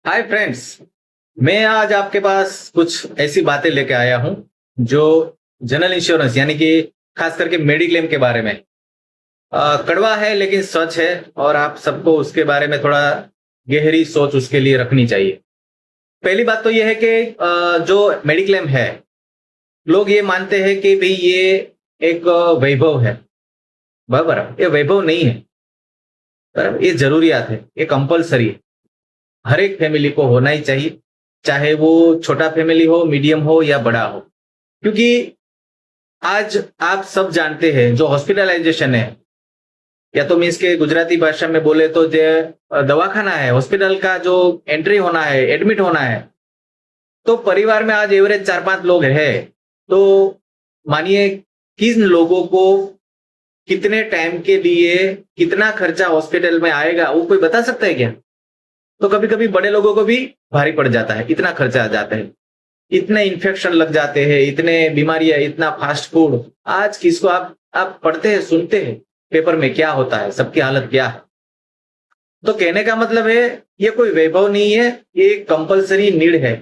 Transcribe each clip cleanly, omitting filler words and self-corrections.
Hi friends. मैं आज आपके पास कुछ ऐसी बातें लेके आया हूं जो जनरल इंश्योरेंस यानी कि खास करके मेडिक्लेम के बारे में कड़वा है लेकिन सच है। और आप सबको उसके बारे में थोड़ा गहरी सोच उसके लिए रखनी चाहिए। पहली बात तो यह है कि जो मेडिक्लेम है, लोग ये मानते हैं कि भाई ये एक वैभव है। बराबर, ये वैभव नहीं है। बराबर, ये जरूरियात है, ये कंपलसरी है। हर एक फैमिली को होना ही चाहिए, चाहे वो छोटा फैमिली हो, मीडियम हो या बड़ा हो। क्योंकि आज आप सब जानते हैं जो हॉस्पिटलाइजेशन है, या तो मीन्स के गुजराती भाषा में बोले तो जो दवाखाना है, हॉस्पिटल का जो एंट्री होना है, एडमिट होना है, तो परिवार में आज एवरेज 4-5 लोग है। तो मानिए किन लोगों को कितने टाइम के लिए कितना खर्चा हॉस्पिटल में आएगा वो कोई बता सकता है क्या? तो कभी कभी बड़े लोगों को भी भारी पड़ जाता है, इतना खर्चा आ जाता है, इतने इन्फेक्शन लग जाते हैं, इतने बीमारियां, इतना फास्ट फूड। आज किसको आप पढ़ते हैं, सुनते हैं पेपर में क्या होता है, सबकी हालत क्या है। तो कहने का मतलब है ये कोई वैभव नहीं है, ये कंपलसरी नीड है।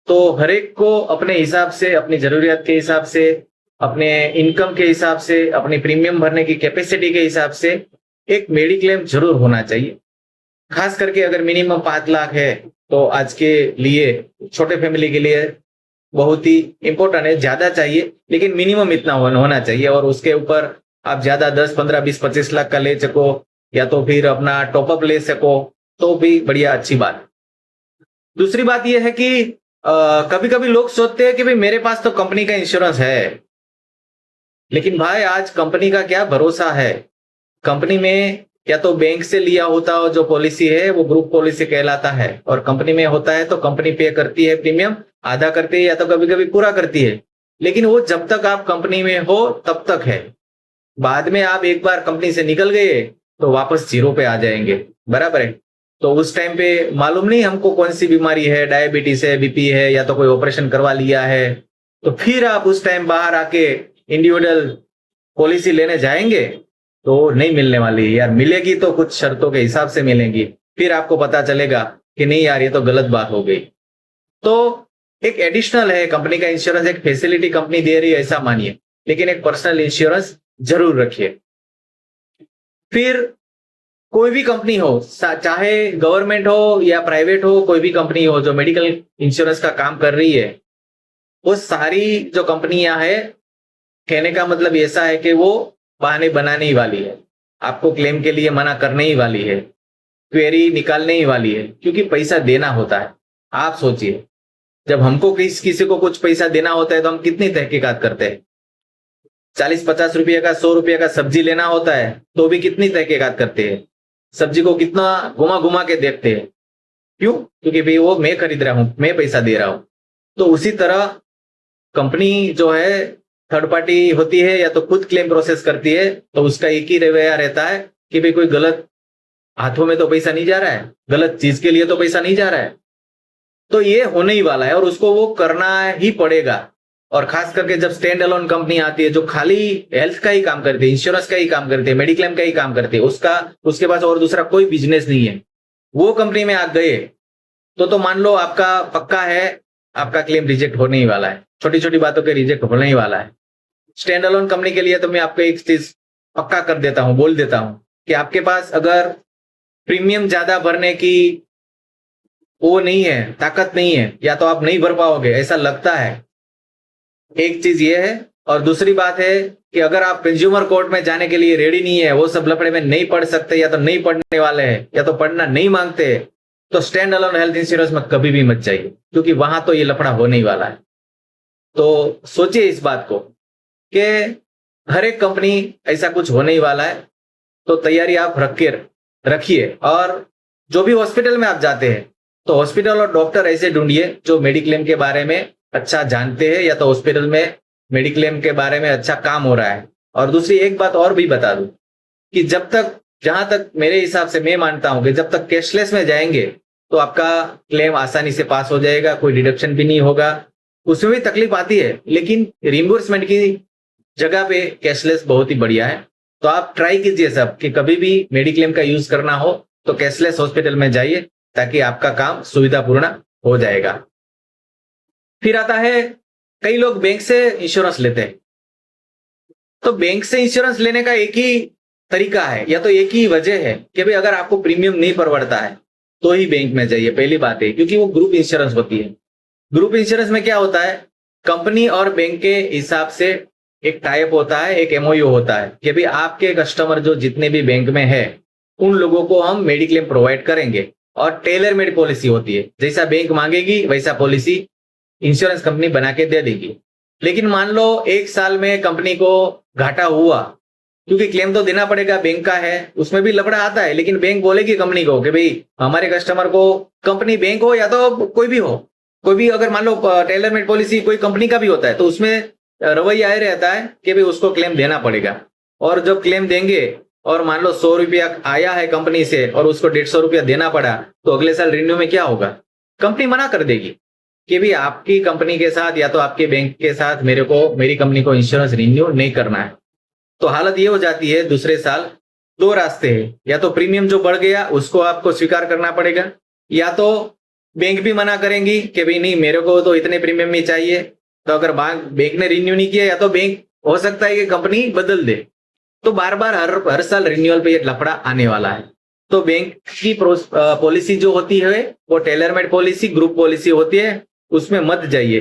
तो हर एक को अपने हिसाब से, अपनी जरूरियात के हिसाब से, अपने इनकम के हिसाब से, अपनी प्रीमियम भरने की कैपेसिटी के हिसाब से एक मेडिक्लेम जरूर होना चाहिए। खास करके अगर मिनिमम 5 लाख है तो आज के लिए, छोटे फैमिली के लिए बहुत ही इंपॉर्टेंट है। ज्यादा चाहिए लेकिन मिनिमम इतना होना चाहिए, और उसके ऊपर आप ज्यादा 10, 15, 20, 25 लाख का ले सको या तो फिर अपना टॉपअप ले सको तो भी बढ़िया, अच्छी बात। दूसरी बात यह है कि कभी कभी लोग सोचते हैं कि भाई मेरे पास तो कंपनी का इंश्योरेंस है, लेकिन भाई आज कंपनी का क्या भरोसा है। कंपनी में या तो बैंक से लिया होता हो जो पॉलिसी है वो ग्रुप पॉलिसी कहलाता है, और कंपनी में होता है तो कंपनी पे करती है प्रीमियम, आधा करती है या तो कभी कभी पूरा करती है। लेकिन वो जब तक आप कंपनी में हो तब तक है। बाद में आप एक बार कंपनी से निकल गए तो वापस जीरो पे आ जाएंगे। बराबर है। तो उस टाइम पे मालूम नहीं हमको कौन सी बीमारी है, डायबिटीज है, बीपी है, या तो कोई ऑपरेशन करवा लिया है, तो फिर आप उस टाइम बाहर आके इंडिविजुअल पॉलिसी लेने जाएंगे तो नहीं मिलने वाली है यार। मिलेगी तो कुछ शर्तों के हिसाब से मिलेंगी, फिर आपको पता चलेगा कि नहीं यार ये तो गलत बात हो गई। तो एक एडिशनल है कंपनी का इंश्योरेंस, एक फैसिलिटी कंपनी दे रही है ऐसा मानिए, लेकिन एक पर्सनल इंश्योरेंस जरूर रखिए। फिर कोई भी कंपनी हो, चाहे गवर्नमेंट हो या प्राइवेट हो, कोई भी कंपनी हो जो मेडिकल इंश्योरेंस का काम कर रही है, वो सारी जो कंपनियां है, कहने का मतलब ऐसा है कि वो बहाने बनाने ही वाली है, आपको क्लेम के लिए मना करने ही वाली है, क्वेरी निकालने ही वाली है, क्योंकि पैसा देना होता है। आप सोचिए, जब हमको किसी को कुछ पैसा देना होता है तो हम कितनी तहकीकात करते हैं। 40-50 रुपये का, 100 रुपये का सब्जी लेना होता है तो भी कितनी तहकीकात करते हैं, सब्जी को कितना घुमा घुमा के देखते हैं। क्यों? क्योंकि भाई वो मैं खरीद रहा हूं, मैं पैसा दे रहा हूं। तो उसी तरह कंपनी जो है थर्ड पार्टी होती है या तो खुद क्लेम प्रोसेस करती है, तो उसका एक ही रवैया रहता है कि भाई कोई गलत हाथों में तो पैसा नहीं जा रहा है, गलत चीज के लिए तो पैसा नहीं जा रहा है। तो ये होने ही वाला है और उसको वो करना ही पड़ेगा। और खास करके जब स्टैंड अलोन कंपनी आती है जो खाली हेल्थ का ही काम करती है, इंश्योरेंस का ही काम करती है, मेडिक्लेम का ही काम करती है, उसका उसके पास और दूसरा कोई बिजनेस नहीं है, वो कंपनी में आ गए तो मान लो आपका पक्का है, आपका क्लेम रिजेक्ट होने ही वाला है। छोटी छोटी बातों के रिजेक्ट होने ही वाला है। स्टैंड अलोन कंपनी के लिए तो मैं आपको एक चीज पक्का कर देता हूं, बोल देता हूं कि आपके पास अगर प्रीमियम ज्यादा भरने की वो नहीं है, ताकत नहीं है, या तो आप नहीं भर पाओगे ऐसा लगता है, एक चीज ये है। और दूसरी बात है कि अगर आप कंज्यूमर कोर्ट में जाने के लिए रेडी नहीं है, वो सब लफड़े में नहीं पढ़ सकते, या तो नहीं पढ़ने वाले हैं, या तो पढ़ना नहीं मांगते, तो स्टैंड अलोन हेल्थ इंश्योरेंस में कभी भी मत जाइए, क्योंकि वहां तो ये लफड़ा होने ही वाला है। तो सोचिए इस बात को कि हर एक कंपनी ऐसा कुछ होने ही वाला है। तो तैयारी आप रखिए। और जो भी हॉस्पिटल में आप जाते हैं तो हॉस्पिटल और डॉक्टर ऐसे ढूंढिए जो मेडिक्लेम के बारे में अच्छा जानते हैं, या तो हॉस्पिटल में मेडिक्लेम के बारे में अच्छा काम हो रहा है। और दूसरी एक बात और भी बता दूं कि जब तक, जहां तक मेरे हिसाब से मैं मानता हूं कि जब तक कैशलेस में जाएंगे तो आपका क्लेम आसानी से पास हो जाएगा, कोई डिडक्शन भी नहीं होगा। उसमें भी तकलीफ आती है लेकिन रिइंबर्समेंट की जगह पे कैशलेस बहुत ही बढ़िया है। तो आप ट्राई कीजिए सब कि कभी भी मेडिक्लेम का यूज करना हो तो कैशलेस हॉस्पिटल में जाइए, ताकि आपका काम सुविधापूर्ण हो जाएगा। फिर आता है, कई लोग बैंक से इंश्योरेंस लेते हैं। तो बैंक से इंश्योरेंस लेने का एक ही तरीका है या तो एक ही वजह है कि भाई अगर आपको प्रीमियम नहीं परवड़ता है तो ही बैंक में जाइए, पहली बात है, क्योंकि वो ग्रुप इंश्योरेंस होती है। ग्रुप इंश्योरेंस में क्या होता है, कंपनी और बैंक के हिसाब से एक टाइप होता है, एक एमओयू होता है कि भाई आपके कस्टमर जो जितने भी बैंक में है उन लोगों को हम मेडिक्लेम प्रोवाइड करेंगे, और टेलर मेड पॉलिसी होती है, जैसा बैंक मांगेगी वैसा पॉलिसी इंश्योरेंस कंपनी बना के दे देगी। लेकिन मान लो एक साल में कंपनी को घाटा हुआ, क्योंकि क्लेम तो देना पड़ेगा, बैंक का है, उसमें भी लफड़ा आता है, लेकिन बैंक बोलेगी कंपनी को कि भाई हमारे कस्टमर को, कंपनी बैंक हो या तो कोई भी हो, कोई भी, अगर मान लो टेलर मेड पॉलिसी कोई कंपनी का भी होता है तो उसमें रवैया यह रहता है कि भाई उसको क्लेम देना पड़ेगा। और जब क्लेम देंगे और मान लो 100 रुपया आया है कंपनी से और उसको 150 रुपया देना पड़ा, तो अगले साल रिन्यू में क्या होगा, कंपनी मना कर देगी कि भाई आपकी कंपनी के साथ या तो आपके बैंक के साथ मेरी कंपनी को इंश्योरेंस रिन्यू नहीं करना है। तो हालत ये हो जाती है, दूसरे साल दो रास्ते हैं, या तो प्रीमियम जो बढ़ गया उसको आपको स्वीकार करना पड़ेगा, या तो बैंक भी मना करेंगी कि भाई नहीं, मेरे को तो इतने प्रीमियम ही चाहिए। तो अगर बैंक ने रिन्यू नहीं किया, या तो बैंक हो सकता है कि कंपनी बदल दे। तो बार बार हर साल रिन्यूअल पे ये लफड़ा आने वाला है। तो बैंक की पॉलिसी जो होती है वो tailor made policy, group policy होती है, उसमें मत जाइए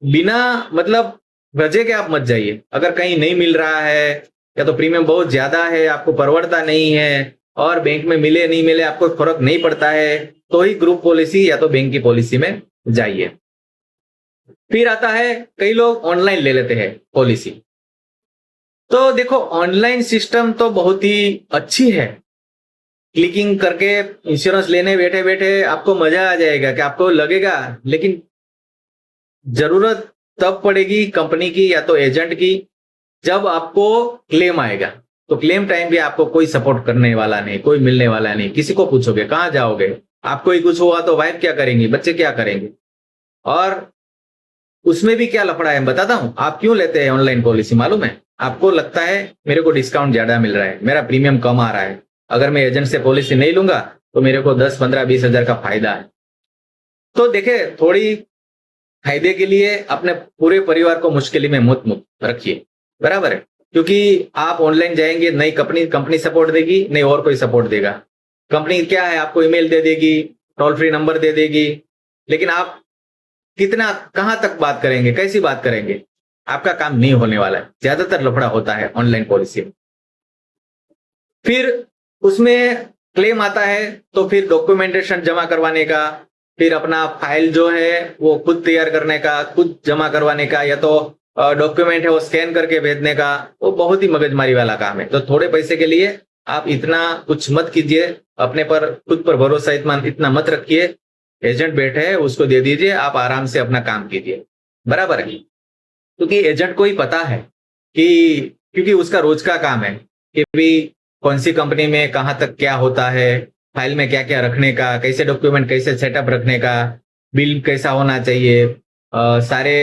बिना मतलब वजह के, आप मत जाइए। अगर कहीं नहीं मिल रहा है या तो प्रीमियम बहुत ज्यादा है, आपको परवड़ता नहीं है, और बैंक में मिले नहीं मिले आपको फर्क नहीं पड़ता है, तो ही ग्रुप पॉलिसी या तो बैंक की पॉलिसी में जाइए। फिर आता है, कई लोग ऑनलाइन ले लेते हैं पॉलिसी। तो देखो, ऑनलाइन सिस्टम तो बहुत ही अच्छी है, क्लिकिंग करके इंश्योरेंस लेने बैठे बैठे आपको मजा आ जाएगा कि आपको लगेगा, लेकिन जरूरत तब पड़ेगी कंपनी की या तो एजेंट की जब आपको क्लेम आएगा। तो क्लेम टाइम भी आपको कोई सपोर्ट करने वाला नहीं, कोई मिलने वाला नहीं, किसी को पूछोगे, कहां जाओगे, आपको ही कुछ हुआ तो वाइफ क्या करेंगी, बच्चे क्या करेंगे। और उसमें भी क्या लफड़ा है बताता हूं। आप क्यों लेते हैं ऑनलाइन पॉलिसी मालूम है? आपको लगता है मेरे को डिस्काउंट ज्यादा मिल रहा है, मेरा प्रीमियम कम आ रहा है, अगर मैं एजेंट से पॉलिसी नहीं लूंगा तो मेरे को 10, 15, 20 हजार का फायदा है। तो देखे, थोड़ी फायदे के लिए अपने पूरे परिवार को मुश्किल में मत रखिए, बराबर है? क्योंकि आप ऑनलाइन जाएंगे, नई कंपनी सपोर्ट देगी, नहीं और कोई सपोर्ट देगा। कंपनी क्या है, आपको ईमेल दे देगी, टोल फ्री नंबर दे देगी, लेकिन आप कितना, कहां तक बात करेंगे, कैसी बात करेंगे, आपका काम नहीं होने वाला है। ज्यादातर लफड़ा होता है ऑनलाइन पॉलिसी में। फिर उसमें क्लेम आता है तो फिर डॉक्यूमेंटेशन जमा करवाने का, फिर अपना फाइल जो है वो खुद तैयार करने का, खुद जमा करवाने का, या तो डॉक्यूमेंट है वो स्कैन करके भेजने का, वो बहुत ही मगजमारी वाला काम है। तो थोड़े पैसे के लिए आप इतना कुछ मत कीजिए, अपने पर खुद पर भरोसा इतना मत रखिए। एजेंट बैठे है उसको दे दीजिए, आप आराम से अपना काम कीजिए, बराबर है? क्योंकि एजेंट को ही पता है कि, क्योंकि उसका रोज का काम है कि भी कौन सी कंपनी में कहां तक क्या होता है, फाइल में क्या क्या रखने का, कैसे डॉक्यूमेंट कैसे सेटअप रखने का, बिल कैसा होना चाहिए, सारे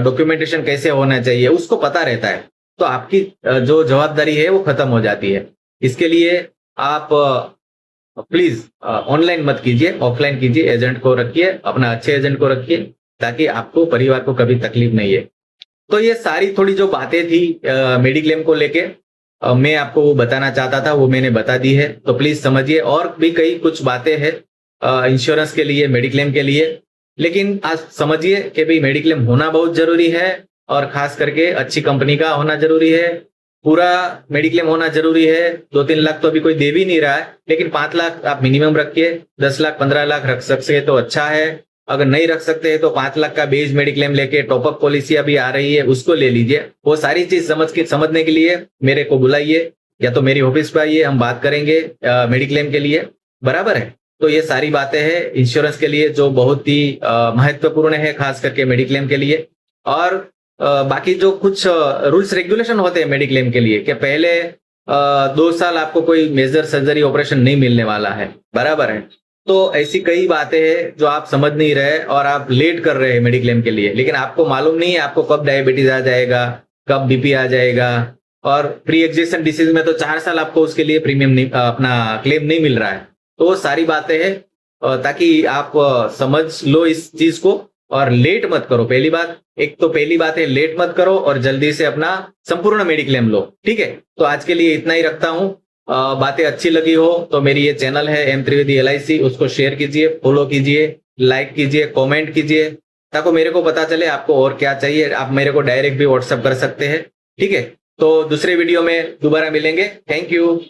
डॉक्यूमेंटेशन कैसे होना चाहिए, उसको पता रहता है। तो आपकी जो जवाबदारी है वो खत्म हो जाती है। इसके लिए आप प्लीज ऑनलाइन मत कीजिए, ऑफलाइन कीजिए, एजेंट को रखिए, अपना अच्छे एजेंट को रखिए, ताकि आपको परिवार को कभी तकलीफ नहीं है। तो ये सारी थोड़ी जो बातें थी मेडिक्लेम को लेके मैं आपको वो बताना चाहता था, वो मैंने बता दी है। तो प्लीज समझिए, और भी कई कुछ बातें हैं इंश्योरेंस के लिए, मेडिक्लेम के लिए, लेकिन आज समझिए कि भाई मेडिक्लेम होना बहुत जरूरी है, और खास करके अच्छी कंपनी का होना जरूरी है। पूरा मेडिक्लेम होना जरूरी है। 2-3 लाख तो अभी कोई दे भी नहीं रहा है, लेकिन 5 लाख आप मिनिमम रखिए। 10 लाख 15 लाख रख सकते तो अच्छा है। अगर नहीं रख सकते हैं तो 5 लाख का बेस मेडिक्लेम लेके टॉपअप पॉलिसी अभी आ रही है उसको ले लीजिए। वो सारी चीज समझने के लिए मेरे को बुलाइए, या तो मेरी ऑफिस पे आइए, हम बात करेंगे मेडिक्लेम के लिए, बराबर है? तो ये सारी बातें हैं इंश्योरेंस के लिए जो बहुत ही महत्वपूर्ण है, खास करके मेडिक्लेम के लिए। और बाकी जो कुछ रूल्स रेगुलेशन होते हैं मेडिक्लेम के लिए, कि पहले 2 साल आपको कोई मेजर सर्जरी ऑपरेशन नहीं मिलने वाला है, बराबर है? तो ऐसी कई बातें हैं जो आप समझ नहीं रहे और आप लेट कर रहे हैं मेडिक्लेम के लिए, लेकिन आपको मालूम नहीं है आपको कब डायबिटीज आ जाएगा, कब बीपी आ जाएगा। और प्री एग्जिस्टेंट डिसीज में तो 4 साल आपको उसके लिए प्रीमियम नहीं, अपना क्लेम नहीं मिल रहा है। तो वो सारी बातें हैं ताकि आप समझ लो इस चीज को और लेट मत करो। पहली बात है लेट मत करो और जल्दी से अपना संपूर्ण मेडिक्लेम लो। ठीक है, तो आज के लिए इतना ही रखता हूं। बातें अच्छी लगी हो तो मेरी ये चैनल है एम त्रिवेदी LIC, उसको शेयर कीजिए, फॉलो कीजिए, लाइक कीजिए, कमेंट कीजिए, ताकि मेरे को पता चले आपको और क्या चाहिए। आप मेरे को डायरेक्ट भी व्हाट्सएप कर सकते हैं। ठीक है, तो दूसरे वीडियो में दोबारा मिलेंगे। Thank you.